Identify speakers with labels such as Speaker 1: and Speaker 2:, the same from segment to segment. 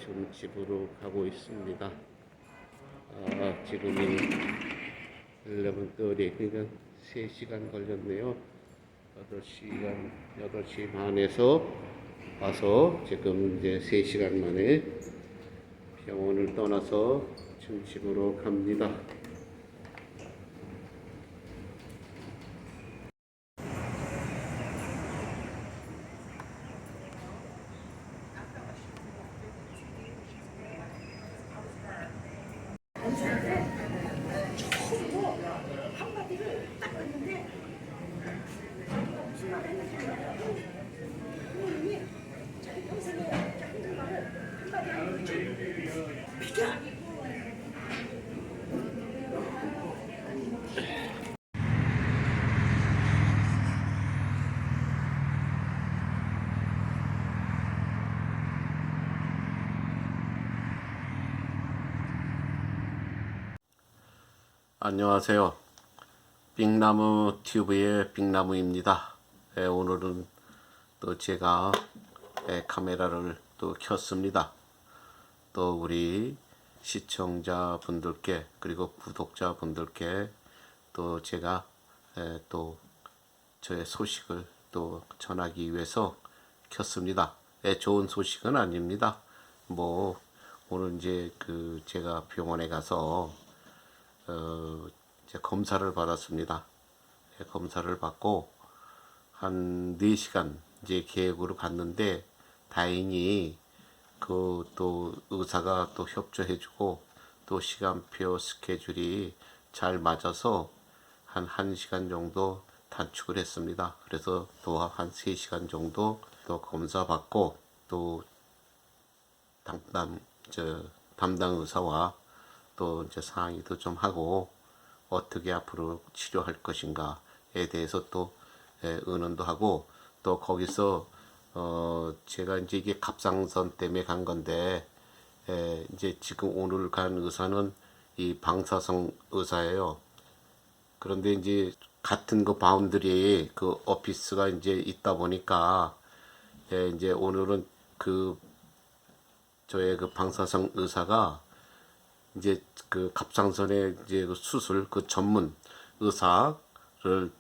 Speaker 1: 지금 집으로 가고 있습니다. 지금이 11:30, 그러니까 3시간 걸렸네요. 8시 반에서 와서 지금 이제 3시간 만에 병원을 떠나서 지금 집으로 갑니다.
Speaker 2: 한마디를 딱 했는데 무슨 말 했는지 부모님이 자기 평생에 하는 말을 한마디 하는 거지. 비켜!
Speaker 1: 안녕하세요. 빅나무 튜브의 빅나무입니다. 오늘은 또 제가 카메라를 또 켰습니다. 또 우리 시청자분들께 그리고 구독자분들께 또 제가 또 저의 소식을 또 전하기 위해서 켰습니다. 좋은 소식은 아닙니다. 뭐 오늘 이제 제가 병원에 가서 이제 검사를 받았습니다. 검사를 받고 한 4시간 이제 계획으로 갔는데 다행히 또 의사가 또 협조해주고 또 시간표 스케줄이 잘 맞아서 한 1시간 정도 단축을 했습니다. 그래서 또 한 3시간 정도 또 검사 받고 또 담당 의사와 또 이제 상의도 좀 하고 어떻게 앞으로 치료할 것인가에 대해서 또 의논도 하고 또 거기서 제가 이제 이게 갑상선 때문에 간 건데 이제 지금 오늘 간 의사는 이 방사성 의사예요. 그런데 이제 같은 그 바운드리에 그 오피스가 이제 있다 보니까 이제 오늘은 저의 그 방사성 의사가 이제 갑상선의 이제 그 수술 전문 의사를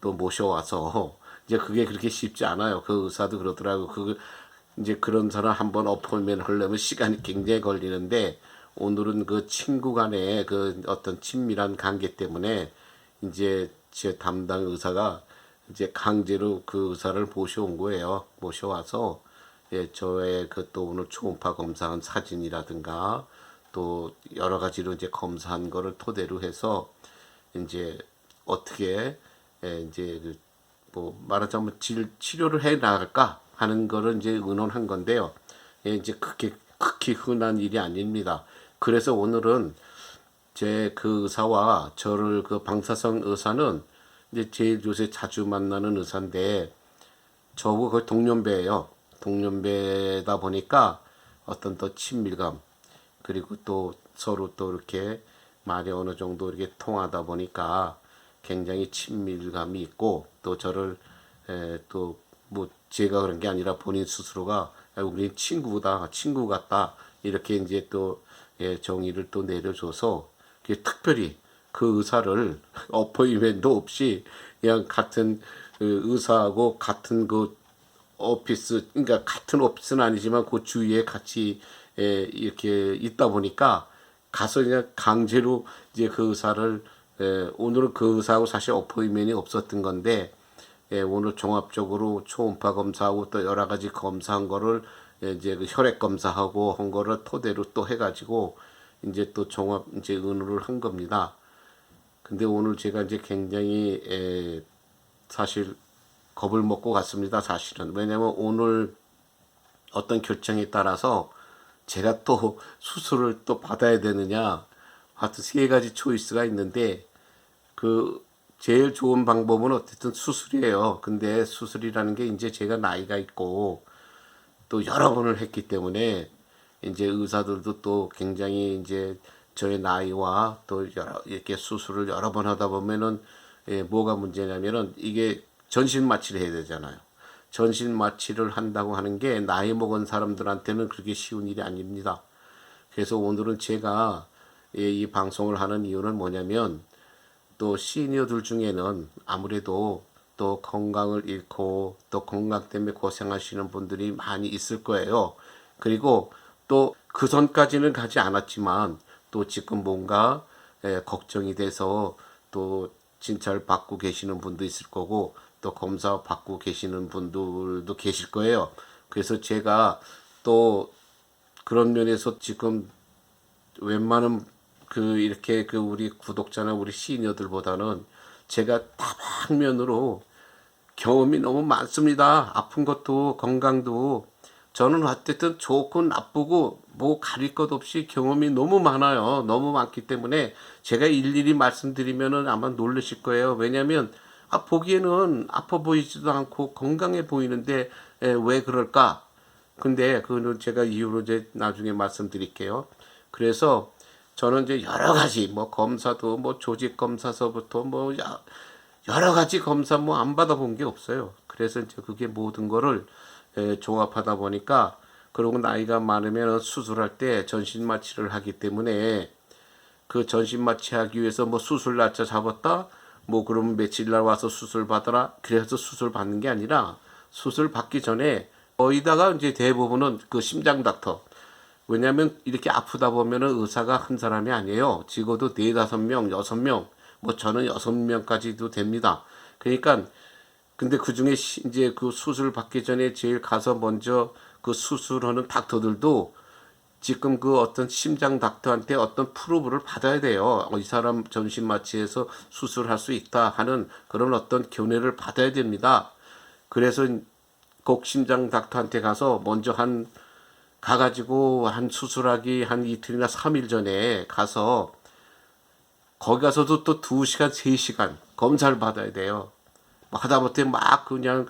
Speaker 1: 또 모셔와서 이제 그게 그렇게 쉽지 않아요. 그 의사도 그러더라고. 이제 그런 사람 한번 어포인트ment 하려면 시간이 굉장히 걸리는데 오늘은 그 친구 간의 어떤 친밀한 관계 때문에 이제 제 담당 의사가 이제 강제로 그 의사를 모셔온 거예요. 모셔와서 저의 또 오늘 초음파 검사한 사진이라든가 또 여러 가지로 이제 검사한 거를 토대로 해서 이제 어떻게 이제 뭐 말하자면 치료를 해 나갈까 하는 거를 이제 의논한 건데요. 이제 극히 흔한 일이 아닙니다. 그래서 오늘은 제 의사와 저를 방사성 의사는 이제 제일 요새 자주 만나는 의사인데 저하고 거의 동년배예요. 동년배다 보니까 어떤 더 친밀감 그리고 또 서로 또 이렇게 말이 어느 정도 이렇게 통하다 보니까 굉장히 친밀감이 있고 또 저를 또 뭐 제가 그런 게 아니라 본인 스스로가 우리 친구다 친구 같다 이렇게 이제 또 정의를 또 내려줘서 특별히 그 의사를 어포인트도 없이 그냥 같은 의사하고 같은 오피스 그러니까 같은 오피스는 아니지만 그 주위에 같이 이렇게 있다 보니까 가서 그냥 강제로 이제 그 의사를 오늘은 그 의사하고 사실 어포인트ment이 없었던 건데 오늘 종합적으로 초음파 검사하고 또 여러 가지 검사한 거를 이제 혈액 검사하고 한 거를 토대로 또 해가지고 이제 또 종합 이제 의논을 한 겁니다. 근데 오늘 제가 이제 굉장히 사실 겁을 먹고 갔습니다. 사실은 왜냐면 오늘 어떤 결정에 따라서 제가 또 수술을 또 받아야 되느냐 하여튼 3가지 초이스가 있는데 제일 좋은 방법은 어쨌든 수술이에요. 근데 수술이라는 게 이제 제가 나이가 있고 또 여러 번을 했기 때문에 이제 의사들도 또 굉장히 이제 저의 나이와 또 이렇게 수술을 여러 번 하다 보면은 뭐가 문제냐면은 이게 전신 마취를 해야 되잖아요. 전신 마취를 한다고 하는 게 나이 먹은 사람들한테는 그렇게 쉬운 일이 아닙니다. 그래서 오늘은 제가 이 방송을 하는 이유는 뭐냐면 또 시니어들 중에는 아무래도 또 건강을 잃고 또 건강 때문에 고생하시는 분들이 많이 있을 거예요. 그리고 또 그 전까지는 가지 않았지만 또 지금 뭔가 걱정이 돼서 또 진찰 받고 계시는 분도 있을 거고 또 검사 받고 계시는 분들도 계실 거예요. 그래서 제가 또 그런 면에서 지금 웬만한 그 이렇게 그 우리 구독자나 우리 시니어들보다는 제가 다방면으로 경험이 너무 많습니다. 아픈 것도 건강도 저는 어쨌든 좋고 나쁘고 뭐 가릴 것 없이 경험이 너무 많아요. 너무 많기 때문에 제가 일일이 말씀드리면은 아마 놀라실 거예요. 왜냐하면 보기에는 아파 보이지도 않고 건강해 보이는데 왜 그럴까? 근데 그거는 제가 이유로 이제 나중에 말씀드릴게요. 그래서 저는 이제 여러 가지 뭐 검사도 뭐 조직 검사서부터 뭐 여러 가지 검사 뭐 안 받아본 게 없어요. 그래서 이제 그게 모든 거를 종합하다 보니까 그리고 나이가 많으면 수술할 때 전신 마취를 하기 때문에 그 전신 마취하기 위해서 뭐 수술 날짜 잡았다 뭐 그러면 며칠 날 와서 수술 받아라 그래서 수술 받는 게 아니라 수술 받기 전에 거의다가 이제 대부분은 그 심장 닥터 왜냐하면 이렇게 아프다 보면은 의사가 한 사람이 아니에요. 적어도 4~5명, 6명, 뭐 저는 6명까지도 됩니다. 그러니까 근데 그 중에 이제 그 수술 받기 전에 제일 가서 먼저 그 수술하는 닥터들도 지금 그 어떤 심장 닥터한테 어떤 프로브를 받아야 돼요. 이 사람 전신 마취해서 수술할 수 있다 하는 그런 어떤 교내를 받아야 됩니다. 그래서 꼭 심장 닥터한테 가서 먼저 가가지고 한 수술하기 한 이틀이나 3일 전에 가서 거기 가서도 또 2시간, 3시간 검사를 받아야 돼요. 하다못해 막 그냥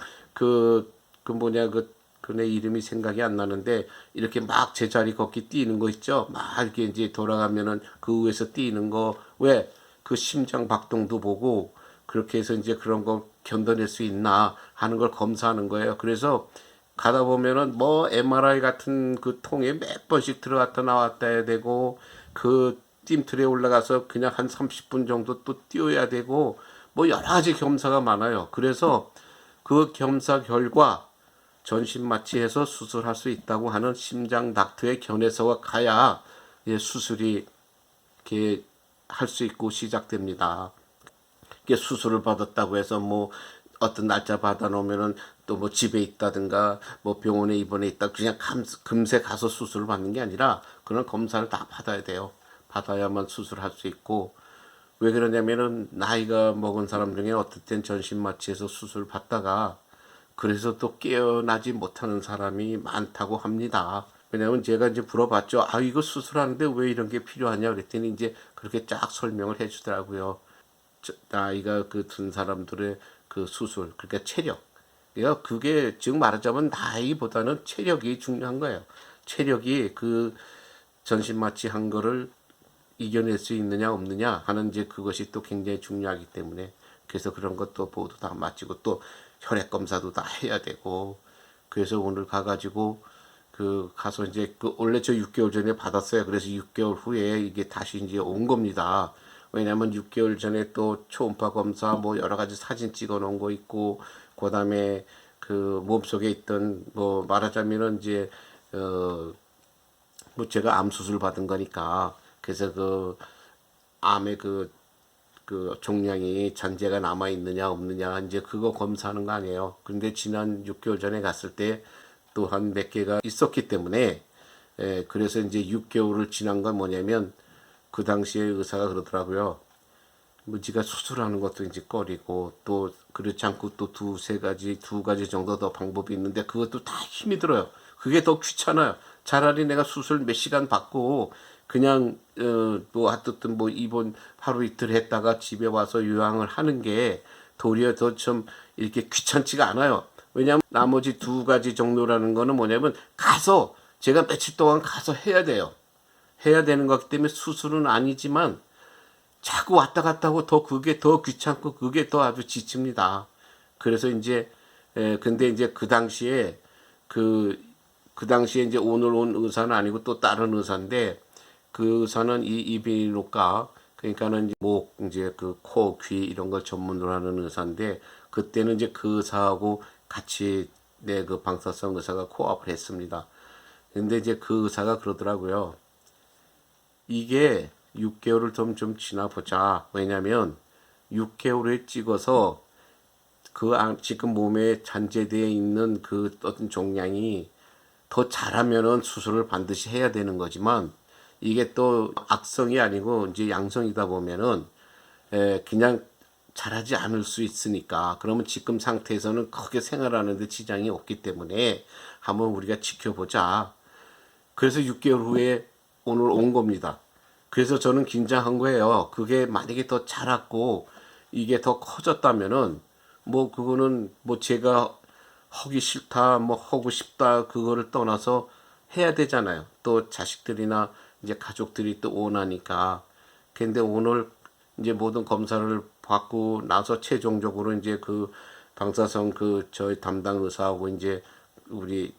Speaker 1: 그내 이름이 생각이 안 나는데 이렇게 막 제자리 걷기 뛰는 거 있죠. 막 이렇게 이제 돌아가면은 그 위에서 뛰는 거 왜 그 심장 박동도 보고 그렇게 해서 이제 그런 거 견뎌낼 수 있나 하는 걸 검사하는 거예요. 그래서 가다 보면은 뭐 MRI 같은 그 통에 몇 번씩 들어갔다 나왔다 해야 되고 그 찜틀에 올라가서 그냥 한 30분 정도 또 뛰어야 되고 뭐 여러 가지 검사가 많아요. 그래서 그 검사 결과 전신 마취해서 수술할 수 있다고 하는 심장 닥터의 견해서가 가야 수술이 이렇게 할 수 있고 시작됩니다. 이게 수술을 받았다고 해서 뭐 어떤 날짜 받아 놓으면은 또 뭐 집에 있다든가 뭐 병원에 입원해 있다 그냥 금세 가서 수술을 받는 게 아니라 그런 검사를 다 받아야 돼요. 받아야만 수술할 수 있고 왜 그러냐면은 나이가 먹은 사람 중에 어떨 땐 전신 마취해서 수술 받다가 그래서 또 깨어나지 못하는 사람이 많다고 합니다. 왜냐면 제가 이제 물어봤죠. 이거 수술하는데 왜 이런 게 필요하냐 그랬더니 이제 그렇게 쫙 설명을 해주더라고요. 나이가 그 든 사람들의 그 수술, 그러니까 체력. 그게 즉 말하자면 나이보다는 체력이 중요한 거예요. 체력이 그 전신 마취한 거를 이겨낼 수 있느냐 없느냐 하는 이제 그것이 또 굉장히 중요하기 때문에 그래서 그런 것도 모두 다 마치고 또 혈액 검사도 다 해야 되고 그래서 오늘 가가지고 가서 이제 원래 저 6개월 전에 받았어요. 그래서 6개월 후에 이게 다시 이제 온 겁니다. 왜냐면 6개월 전에 또 초음파 검사 뭐 여러 가지 사진 찍어 놓은 거 있고 그다음에 그 몸속에 있던 뭐 말하자면은 이제 뭐 제가 암 수술 받은 거니까 그래서 암의 그 종양이 잔재가 남아 있느냐 없느냐 이제 그거 검사하는 거 아니에요. 근데 지난 6개월 전에 갔을 때 또 한 몇 개가 있었기 때문에 그래서 이제 6개월을 지난 건 뭐냐면 그 당시에 의사가 그러더라고요. 뭐 지가 수술하는 것도 이제 꺼리고 또 그렇지 않고 또 두 가지 정도 더 방법이 있는데 그것도 다 힘이 들어요. 그게 더 귀찮아요. 차라리 내가 수술 몇 시간 받고 그냥 뭐 어떻든 뭐 입원 하루 이틀 했다가 집에 와서 요양을 하는 게 도리어 더 좀 이렇게 귀찮지가 않아요. 왜냐하면 나머지 2가지 정도라는 거는 뭐냐면 가서 제가 며칠 동안 가서 해야 돼요. 해야 되는 거기 때문에 수술은 아니지만 자꾸 왔다 갔다 하고 그게 더 귀찮고 그게 더 아주 지칩니다. 그래서 이제 근데 이제 그 당시에 이제 오늘 온 의사는 아니고 또 다른 의사인데 그 의사는 이 이비인후과 그러니까는 이제 목 이제 그 코, 귀 이런 걸 전문으로 하는 의사인데 그때는 이제 그 의사하고 같이 내 그 방사성 의사가 코업을 했습니다. 근데 이제 그 의사가 그러더라고요. 이게 6개월을 좀 지나보자. 왜냐면 6개월에 찍어서 지금 몸에 잔재되어 있는 그 어떤 종양이 더 잘하면은 수술을 반드시 해야 되는 거지만 이게 또 악성이 아니고 이제 양성이다 보면은 그냥 잘하지 않을 수 있으니까 그러면 지금 상태에서는 크게 생활하는데 지장이 없기 때문에 한번 우리가 지켜보자. 그래서 6개월 후에 오늘 온 겁니다. 그래서 저는 긴장한 거예요. 그게 만약에 더 자랐고 이게 더 커졌다면은 뭐 그거는 뭐 제가 하기 싫다, 뭐 하고 싶다 그거를 떠나서 해야 되잖아요. 또 자식들이나 이제 가족들이 또 원하니까. 근데 오늘 이제 모든 검사를 받고 나서 최종적으로 이제 그 방사성 그 저희 담당 의사하고 이제 우리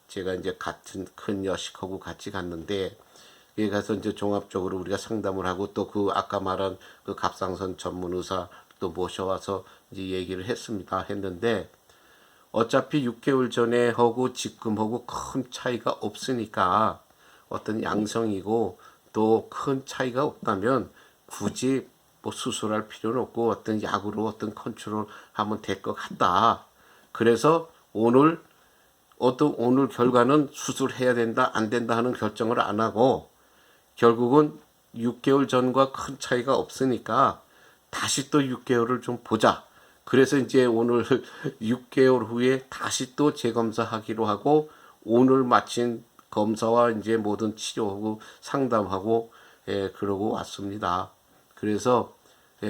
Speaker 1: 제가 이제 같은 큰 여식하고 같이 갔는데 여기 가서 이제 종합적으로 우리가 상담을 하고 또 그 아까 말한 그 갑상선 전문 의사 또 모셔와서 이제 얘기를 했는데 어차피 6개월 전에 하고 지금 하고 큰 차이가 없으니까 어떤 양성이고 또 큰 차이가 없다면 굳이 뭐 수술할 필요는 없고 어떤 약으로 어떤 컨트롤 하면 될 것 같다. 그래서 오늘 결과는 수술해야 된다 안 된다 하는 결정을 안 하고 결국은 6개월 전과 큰 차이가 없으니까 다시 또 6개월을 좀 보자. 그래서 이제 오늘 6개월 후에 다시 또 재검사하기로 하고 오늘 마친 검사와 이제 모든 치료하고 상담하고 그러고 왔습니다. 그래서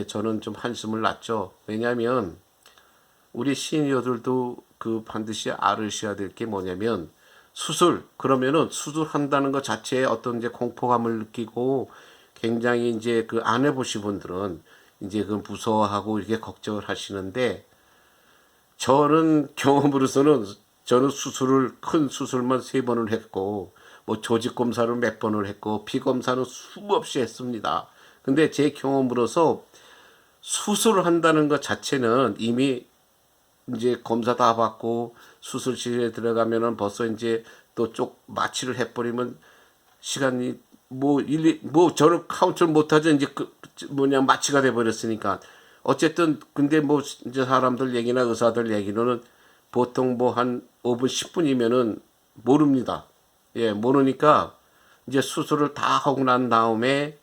Speaker 1: 저는 좀 한숨을 났죠. 왜냐하면 우리 시니어들도 그 반드시 알으셔야 될 게 뭐냐면 그러면은 수술한다는 것 자체에 어떤 이제 공포감을 느끼고 굉장히 이제 그 안 해보신 분들은 이제 그 무서워하고 이렇게 걱정을 하시는데 저는 경험으로서는 저는 큰 수술만 3번을 했고 뭐 조직 검사를 몇 번을 했고 피 검사는 수없이 했습니다. 근데 제 경험으로서 수술을 한다는 것 자체는 이미 이제 검사 다 받고 수술실에 들어가면은 벌써 이제 또 쪽 마취를 해버리면 시간이 뭐 저를 카운트를 못하죠. 이제 마취가 돼버렸으니까. 어쨌든 근데 뭐 이제 사람들 얘기나 의사들 얘기로는 보통 뭐 한 5분 10분이면은 모릅니다. 예, 모르니까 이제 수술을 다 하고 난 다음에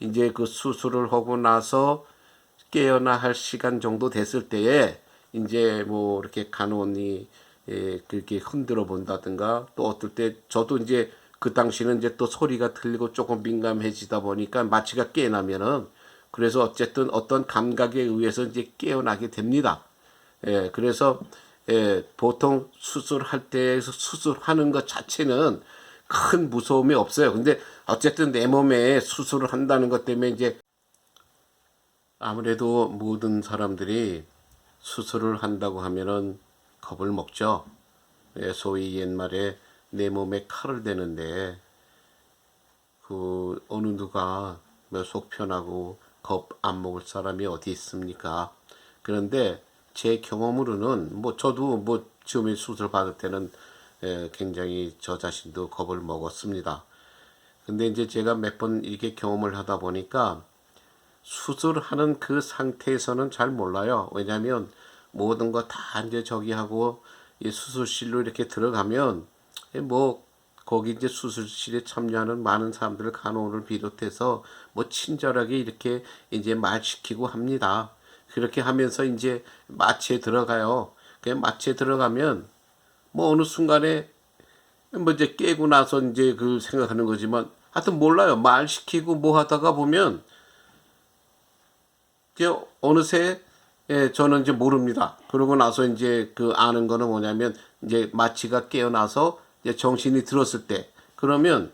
Speaker 1: 이제 그 수술을 하고 나서 깨어나 할 시간 정도 됐을 때에 이제 뭐 이렇게 간호원이 그렇게 흔들어 본다든가 또 어떨 때 저도 이제 그 당시는 이제 또 소리가 들리고 조금 민감해지다 보니까 마취가 깨어나면은 그래서 어쨌든 어떤 감각에 의해서 이제 깨어나게 됩니다. 그래서 보통 수술할 때에서 수술하는 것 자체는 큰 무서움이 없어요. 근데 어쨌든 내 몸에 수술을 한다는 것 때문에 이제 아무래도 모든 사람들이 수술을 한다고 하면은 겁을 먹죠. 소위 옛말에 내 몸에 칼을 대는데 그 어느 누가 속 편하고 겁 안 먹을 사람이 어디 있습니까? 그런데 제 경험으로는 뭐 저도 뭐 처음에 수술 받을 때는 굉장히 저 자신도 겁을 먹었습니다. 근데 이제 제가 몇 번 이렇게 경험을 하다 보니까 수술하는 그 상태에서는 잘 몰라요. 왜냐하면 모든 거 다 이제 저기 하고 이 수술실로 이렇게 들어가면 뭐 거기 이제 수술실에 참여하는 많은 사람들 간호를 비롯해서 뭐 친절하게 이렇게 이제 말 시키고 합니다. 그렇게 하면서 이제 마취에 들어가요. 그 마취에 들어가면 뭐 어느 순간에 뭐 이제 깨고 나서 이제 그 생각하는 거지만 하여튼 몰라요. 말 시키고 뭐 하다가 보면 이제 어느새 저는 이제 모릅니다. 그러고 나서 이제 그 아는 거는 뭐냐면 이제 마취가 깨어나서 이제 정신이 들었을 때 그러면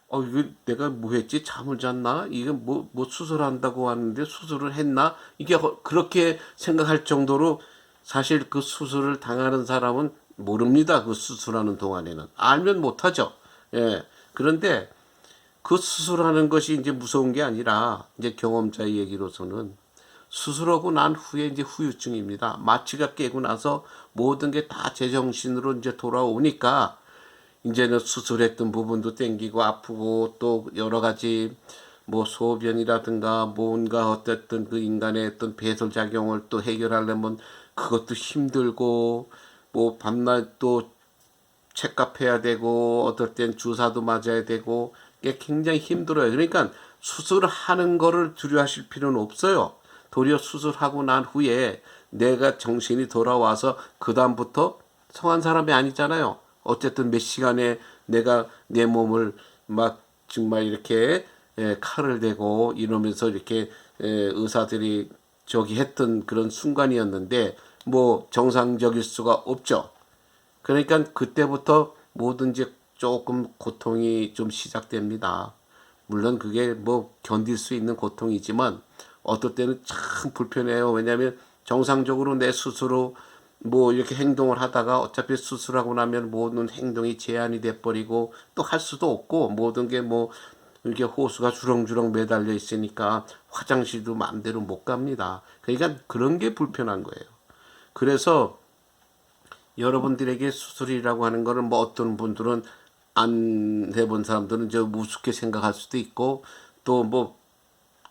Speaker 1: 이거 내가 뭐 했지? 잠을 잤나? 이게 뭐 수술한다고 하는데 수술을 했나? 이게 그렇게 생각할 정도로 사실 그 수술을 당하는 사람은 모릅니다. 그 수술하는 동안에는. 알면 못하죠. 예. 그런데 그 수술하는 것이 이제 무서운 게 아니라 이제 경험자의 얘기로서는 수술하고 난 후에 이제 후유증입니다. 마취가 깨고 나서 모든 게 다 제정신으로 이제 돌아오니까 이제는 수술했던 부분도 땡기고 아프고 또 여러 가지 뭐 소변이라든가 뭔가 어쨌든 그 인간의 어떤 배설 작용을 또 해결하려면 그것도 힘들고 뭐 밤낮 또 체크해야 되고 어떨 땐 주사도 맞아야 되고 이게 굉장히 힘들어요. 그러니까 수술하는 거를 두려워하실 필요는 없어요. 도리어 수술하고 난 후에 내가 정신이 돌아와서 그 다음부터 성한 사람이 아니잖아요. 어쨌든 몇 시간에 내가 내 몸을 막 정말 이렇게 칼을 대고 이러면서 이렇게 의사들이 저기 했던 그런 순간이었는데 뭐 정상적일 수가 없죠. 그러니까 그때부터 뭐든지 조금 고통이 좀 시작됩니다. 물론 그게 뭐 견딜 수 있는 고통이지만 어떨 때는 참 불편해요. 왜냐하면 정상적으로 내 스스로 뭐 이렇게 행동을 하다가 어차피 수술하고 나면 모든 행동이 제한이 돼 버리고 또 할 수도 없고 모든 게 뭐 이렇게 호수가 주렁주렁 매달려 있으니까 화장실도 마음대로 못 갑니다. 그러니까 그런 게 불편한 거예요. 그래서 여러분들에게 수술이라고 하는 거를 뭐 어떤 분들은 안 해본 사람들은 저 우습게 생각할 수도 있고 또 뭐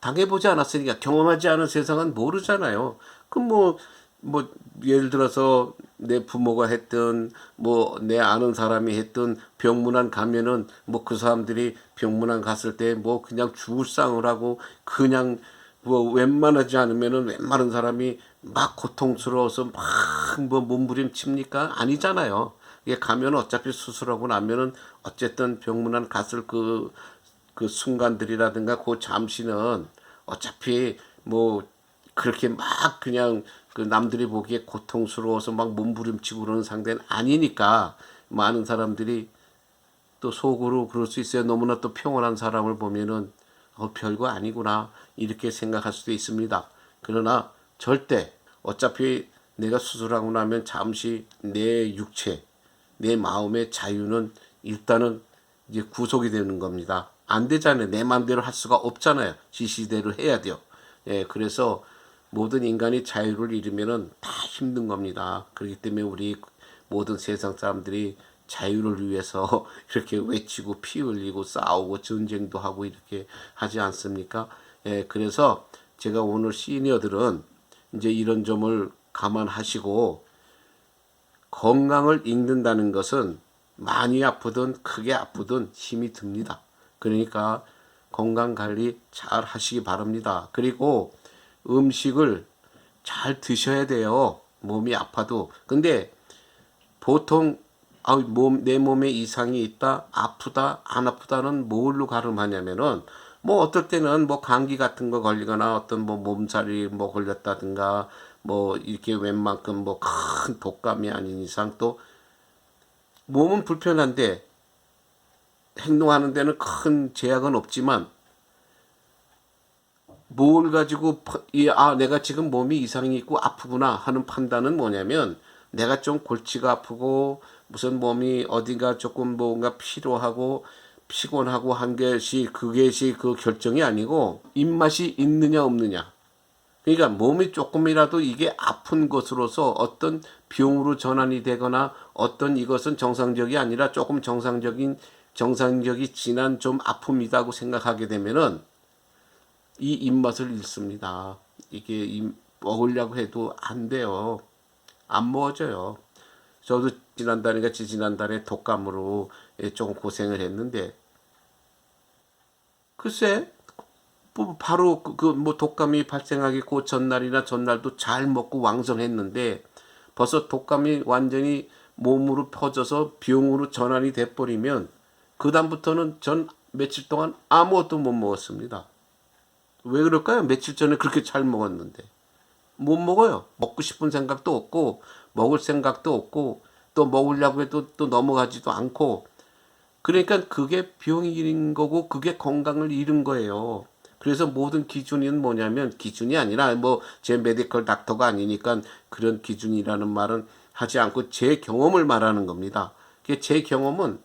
Speaker 1: 당해보지 않았으니까 경험하지 않은 세상은 모르잖아요. 그럼 뭐 예를 들어서 내 부모가 했던 뭐 내 아는 사람이 했던 병문안 가면은 뭐 그 사람들이 병문안 갔을 때 뭐 그냥 죽을 상을 하고 그냥 뭐 웬만하지 않으면은 웬만한 사람이 막 고통스러워서 막 뭐 몸부림칩니까? 아니잖아요. 이게 가면 어차피 수술하고 나면은 어쨌든 병문안 갔을 그 순간들이라든가 그 잠시는 어차피 뭐 그렇게 막 그냥 그 남들이 보기에 고통스러워서 막 몸부림치고 그러는 상태는 아니니까 많은 사람들이 또 속으로 그럴 수 있어요. 너무나 또 평온한 사람을 보면은 별거 아니구나 이렇게 생각할 수도 있습니다. 그러나 절대 어차피 내가 수술하고 나면 잠시 내 육체, 내 마음의 자유는 일단은 이제 구속이 되는 겁니다. 안 되잖아요. 내 마음대로 할 수가 없잖아요. 지시대로 해야 돼요. 예, 그래서 모든 인간이 자유를 잃으면은 다 힘든 겁니다. 그렇기 때문에 우리 모든 세상 사람들이 자유를 위해서 이렇게 외치고 피 흘리고 싸우고 전쟁도 하고 이렇게 하지 않습니까? 예, 그래서 제가 오늘 시니어들은 이제 이런 점을 감안하시고 건강을 잃는다는 것은 많이 아프든 크게 아프든 힘이 듭니다. 그러니까 건강 관리 잘 하시기 바랍니다. 그리고 음식을 잘 드셔야 돼요. 몸이 아파도. 근데 보통 내 몸에 이상이 있다, 아프다, 안 아프다는 뭘로 가름하냐면은 뭐 어떨 때는 뭐 감기 같은 거 걸리거나 어떤 뭐 몸살이 뭐 걸렸다든가 뭐 이렇게 웬만큼 뭐 큰 독감이 아닌 이상 또 몸은 불편한데 행동하는 데는 큰 제약은 없지만 뭘 가지고 내가 지금 몸이 이상이 있고 아프구나 하는 판단은 뭐냐면 내가 좀 골치가 아프고 무슨 몸이 어딘가 조금 뭔가 피로하고 피곤하고 한 것이 그것이 그 결정이 아니고 입맛이 있느냐 없느냐. 그러니까 몸이 조금이라도 이게 아픈 것으로서 어떤 병으로 전환이 되거나 어떤 이것은 정상적이 아니라 조금 정상적이 지난 좀 아픔이다고 생각하게 되면은 이 입맛을 잃습니다. 이게 먹으려고 해도 안 돼요. 안 먹어져요. 저도 지난달에 독감으로 조금 고생을 했는데 글쎄 뭐 바로 뭐 독감이 발생하기 그 전날이나 전날도 잘 먹고 왕성했는데 벌써 독감이 완전히 몸으로 퍼져서 병으로 전환이 돼버리면 그 다음부터는 전 며칠 동안 아무것도 못 먹었습니다. 왜 그럴까요? 며칠 전에 그렇게 잘 먹었는데 못 먹어요. 먹고 싶은 생각도 없고 먹을 생각도 없고 또 먹으려고 해도 또 넘어가지도 않고 그러니까 그게 병이 잃은 거고 그게 건강을 잃은 거예요. 그래서 모든 기준은 뭐냐면 기준이 아니라 뭐 제 메디컬 닥터가 아니니까 그런 기준이라는 말은 하지 않고 제 경험을 말하는 겁니다. 제 경험은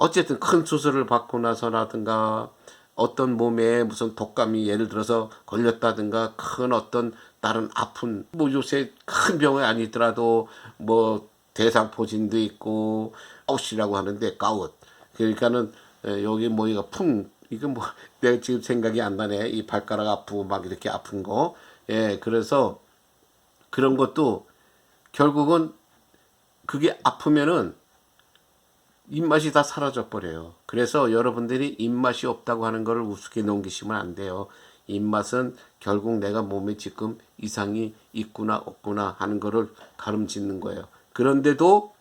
Speaker 1: 어쨌든 큰 수술을 받고 나서라든가 어떤 몸에 무슨 독감이 예를 들어서 걸렸다든가 큰 어떤 다른 아픈 뭐 요새 큰 병이 아니더라도 뭐 대상포진도 있고 가웃이라고 하는데 가웃 그러니까는 여기 뭐가 이거 뭐 내가 지금 생각이 안 나네. 이 발가락 아프고 막 이렇게 아픈 거. 예, 그래서 그런 것도 결국은 그게 아프면은 입맛이 다 사라져 버려요. 그래서 여러분들이 입맛이 없다고 하는 것을 우습게 넘기시면 안 돼요. 입맛은 결국 내가 몸에 지금 이상이 있구나 없구나 하는 것을 가름짓는 거예요. 그런데도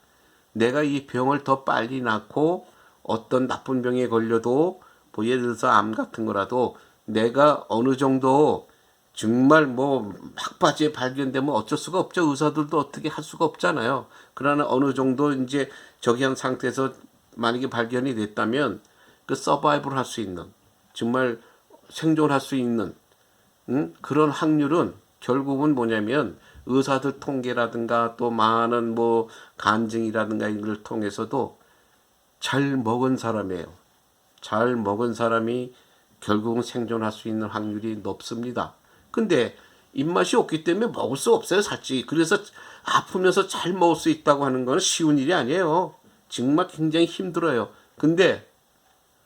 Speaker 1: 내가 이 병을 더 빨리 낳고 어떤 나쁜 병에 걸려도 뭐 예를 들어서 암 같은 거라도 내가 어느 정도 정말 뭐 막바지에 발견되면 어쩔 수가 없죠. 의사들도 어떻게 할 수가 없잖아요. 그러나 어느 정도 이제 저기 한 상태에서 만약에 발견이 됐다면 그 서바이벌 할 수 있는 정말 생존할 수 있는 그런 확률은 결국은 뭐냐면 의사들 통계라든가 또 많은 뭐 간증이라든가 이걸 통해서도 잘 먹은 사람이에요. 잘 먹은 사람이 결국은 생존할 수 있는 확률이 높습니다. 근데 입맛이 없기 때문에 먹을 수 없어요, 사실. 그래서 아프면서 잘 먹을 수 있다고 하는 건 쉬운 일이 아니에요. 정말 굉장히 힘들어요. 근데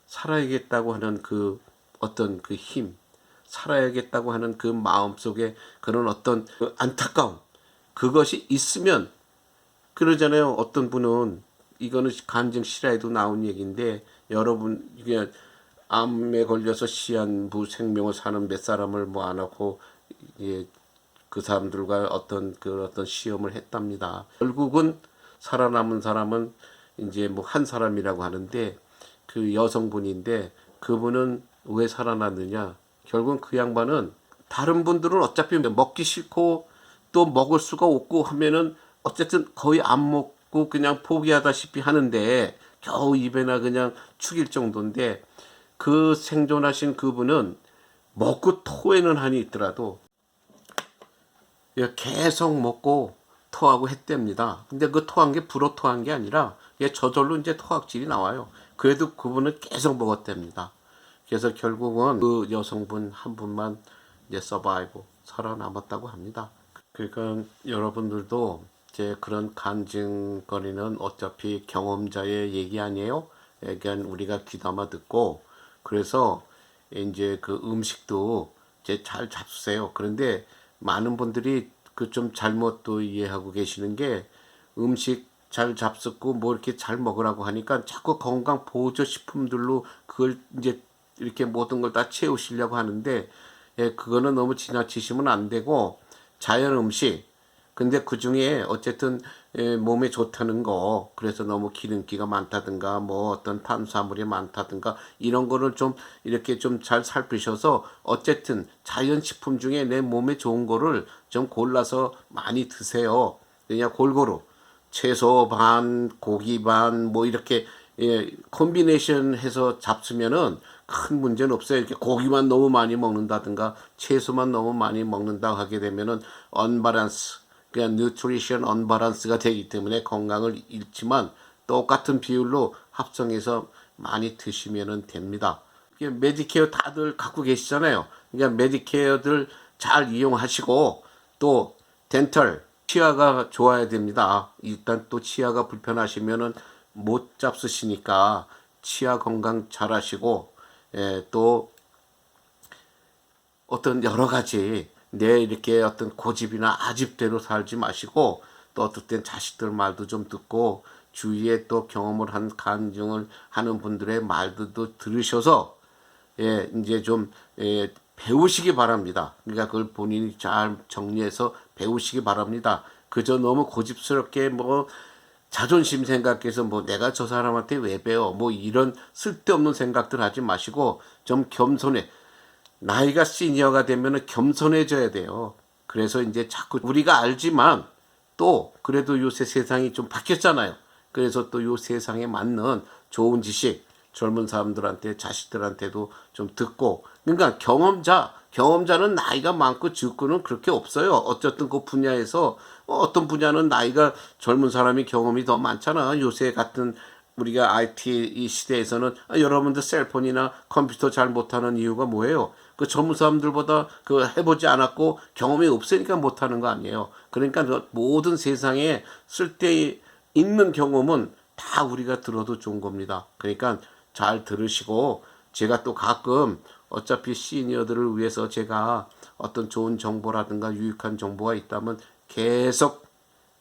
Speaker 1: 살아야겠다고 하는 그 어떤 그 힘, 살아야겠다고 하는 그 마음속에 그런 어떤 그 안타까움, 그것이 있으면 그러잖아요. 어떤 분은 이거는 간증 실화에도 나온 얘기인데 여러분 이게 암에 걸려서 시한부 생명을 사는 몇 사람을 뭐 안 하고 예, 그 사람들과 어떤 시험을 했답니다. 결국은 살아남은 사람은 이제 뭐 한 사람이라고 하는데 그 여성분인데 그분은 왜 살아났느냐? 결국은 그 양반은 다른 분들은 어차피 먹기 싫고 또 먹을 수가 없고 하면은 어쨌든 거의 안 먹고 그냥 포기하다시피 하는데 겨우 입에나 그냥 축일 정도인데 그 생존하신 그분은 먹고 토에는 한이 있더라도 계속 먹고 토하고 했답니다. 근데 그 토한 게 불어 토한 게 아니라 저절로 이제 토악질이 나와요. 그래도 그분은 계속 먹었답니다. 그래서 결국은 그 여성분 한 분만 이제 서바이브 살아남았다고 합니다. 그러니까 여러분들도 이제 그런 간증거리는 어차피 경험자의 얘기 아니에요. 그러니까 우리가 귀담아 듣고 그래서 이제 그 음식도 이제 잘 잡수세요. 그런데 많은 분들이 그 좀 잘못 또 이해하고 계시는 게 음식 잘 잡숫고 뭐 이렇게 잘 먹으라고 하니까 자꾸 건강 보조 식품들로 그걸 이제 이렇게 모든 걸 다 채우시려고 하는데 그거는 너무 지나치시면 안 되고 자연 음식 근데 그 중에 어쨌든 몸에 좋다는 거 그래서 너무 기름기가 많다든가 뭐 어떤 탄수화물이 많다든가 이런 거를 좀 이렇게 좀 잘 살피셔서 어쨌든 자연식품 중에 내 몸에 좋은 거를 좀 골라서 많이 드세요. 그냥 골고루 채소 반 고기 반 뭐 이렇게 콤비네이션 해서 잡수면은 큰 문제는 없어요. 이렇게 고기만 너무 많이 먹는다든가 채소만 너무 많이 먹는다 하게 되면은 언밸런스 그냥 뉴트리션 언밸런스가 되기 때문에 건강을 잃지만 똑같은 비율로 합성해서 많이 드시면 됩니다. 메디케어 다들 갖고 계시잖아요. 그러니까 메디케어들 잘 이용하시고 또 덴털 치아가 좋아야 됩니다. 일단 또 치아가 불편하시면은 못 잡수시니까 치아 건강 잘 하시고 또 어떤 여러 가지 내 이렇게 어떤 고집이나 아집대로 살지 마시고 또 어떨 땐 자식들 말도 좀 듣고 주위에 또 경험을 한 간증을 하는 분들의 말도 들으셔서 이제 좀 배우시기 바랍니다. 그러니까 그걸 본인이 잘 정리해서 배우시기 바랍니다. 그저 너무 고집스럽게 뭐 자존심 생각해서 뭐 내가 저 사람한테 왜 배워 뭐 이런 쓸데없는 생각들 하지 마시고 좀 겸손해. 나이가 시니어가 되면은 겸손해져야 돼요. 그래서 이제 자꾸 우리가 알지만 또 그래도 요새 세상이 좀 바뀌었잖아요. 그래서 또 요 세상에 맞는 좋은 지식 젊은 사람들한테 자식들한테도 좀 듣고 그러니까 경험자는 나이가 많고 적고는 그렇게 없어요. 어쨌든 그 분야에서 어떤 분야는 나이가 젊은 사람이 경험이 더 많잖아. 요새 같은 우리가 IT 이 시대에서는 여러분들 셀폰이나 컴퓨터 잘 못하는 이유가 뭐예요? 그 전문 사람들보다 그 해보지 않았고 경험이 없으니까 못하는 거 아니에요. 그러니까 모든 세상에 쓸데 있는 경험은 다 우리가 들어도 좋은 겁니다. 그러니까 잘 들으시고 제가 또 가끔 어차피 시니어들을 위해서 제가 어떤 좋은 정보라든가 유익한 정보가 있다면 계속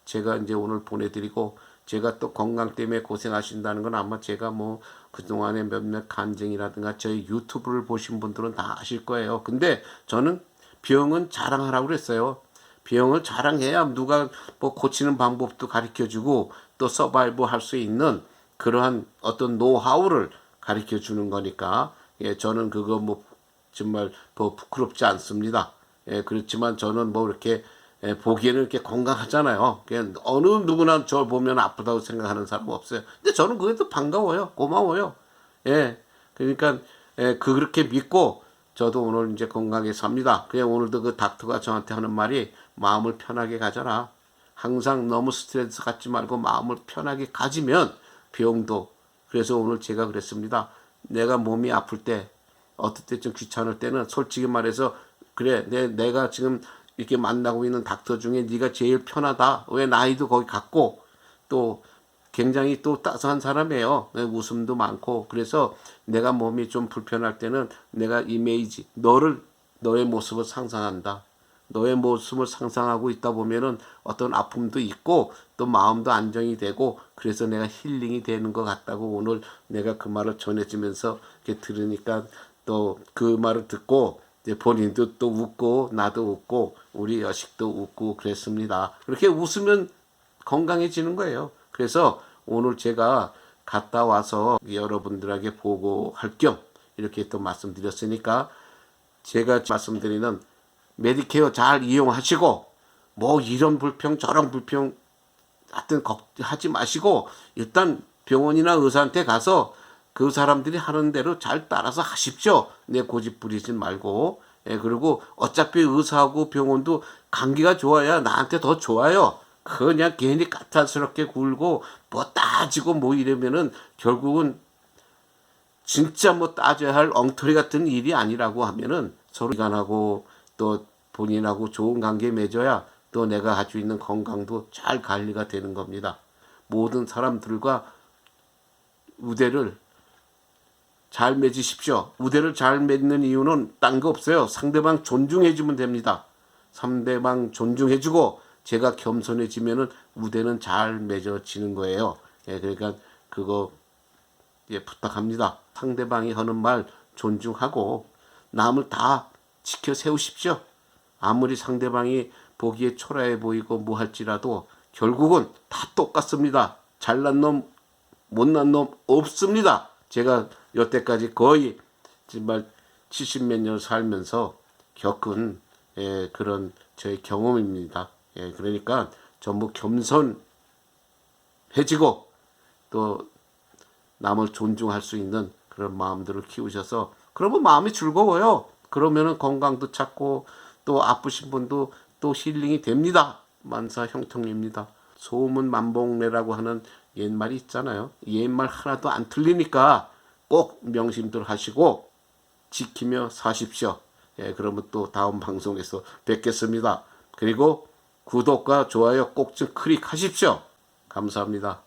Speaker 1: 제가 이제 오늘 보내드리고 제가 또 건강 때문에 고생하신다는 건 아마 제가 뭐 그동안에 몇몇 간증이라든가 저희 유튜브를 보신 분들은 다 아실 거예요. 근데 저는 병은 자랑하라고 그랬어요. 병을 자랑해야 누가 뭐 고치는 방법도 가르쳐 주고 또 서바이브 할 수 있는 그러한 어떤 노하우를 가르쳐 주는 거니까 예, 저는 그거 뭐 정말 뭐 부끄럽지 않습니다. 예, 그렇지만 저는 뭐 이렇게 예, 보기에는 이렇게 건강하잖아요. 그냥 어느 누구나 저 보면 아프다고 생각하는 사람 없어요. 근데 저는 그게 또 반가워요. 고마워요. 예, 그러니까 예, 그렇게 믿고 저도 오늘 이제 건강하게 삽니다. 그냥 오늘도 그 닥터가 저한테 하는 말이 마음을 편하게 가져라. 항상 너무 스트레스 갖지 말고 마음을 편하게 가지면 병도. 그래서 오늘 제가 그랬습니다. 내가 몸이 아플 때 어떨 때 좀 귀찮을 때는 솔직히 말해서 그래 내가 지금 이렇게 만나고 있는 닥터 중에 네가 제일 편하다. 왜 나이도 거기 같고 또 굉장히 또 따스한 사람이에요. 웃음도 많고 그래서 내가 몸이 좀 불편할 때는 내가 이미지 너의 모습을 상상한다. 너의 모습을 상상하고 있다 보면은 어떤 아픔도 있고 또 마음도 안정이 되고 그래서 내가 힐링이 되는 것 같다고 오늘 내가 그 말을 전해주면서 이렇게 들으니까 또 그 말을 듣고 이제 본인도 또 웃고 나도 웃고 우리 여식도 웃고 그랬습니다. 그렇게 웃으면 건강해지는 거예요. 그래서 오늘 제가 갔다 와서 여러분들에게 보고할 겸 이렇게 또 말씀드렸으니까 제가 말씀드리는 메디케어 잘 이용하시고 뭐 이런 불평 저런 불평 하여튼 걱정하지 마시고 일단 병원이나 의사한테 가서 그 사람들이 하는 대로 잘 따라서 하십시오. 내 고집 부리지 말고. 예, 그리고 어차피 의사하고 병원도 관계가 좋아야 나한테 더 좋아요. 그냥 괜히 까탈스럽게 굴고 뭐 따지고 뭐 이러면은 결국은 진짜 뭐 따져야 할 엉터리 같은 일이 아니라고 하면은 서로 간하고 또 본인하고 좋은 관계 맺어야 또 내가 가지고 있는 건강도 잘 관리가 되는 겁니다. 모든 사람들과 우대를 잘 맺으십시오. 우대를 잘 맺는 이유는 딴 거 없어요. 상대방 존중해주면 됩니다. 상대방 존중해주고 제가 겸손해지면은 우대는 잘 맺어지는 거예요. 예, 그러니까 그거 예, 부탁합니다. 상대방이 하는 말 존중하고 남을 다 지켜 세우십시오. 아무리 상대방이 보기에 초라해 보이고 뭐 할지라도 결국은 다 똑같습니다. 잘난 놈, 못난 놈 없습니다. 제가 여태까지 거의 정말 70몇 년 살면서 겪은 예, 그런 저의 경험입니다. 예, 그러니까 전부 겸손해지고 또 남을 존중할 수 있는 그런 마음들을 키우셔서 그러면 마음이 즐거워요. 그러면은 건강도 찾고 또 아프신 분도 또 힐링이 됩니다. 만사 형통입니다. 소문 만복래라고 하는 옛말이 있잖아요. 옛말 하나도 안 틀리니까 꼭 명심들 하시고 지키며 사십시오. 예, 그러면 또 다음 방송에서 뵙겠습니다. 그리고 구독과 좋아요 꼭 좀 클릭하십시오. 감사합니다.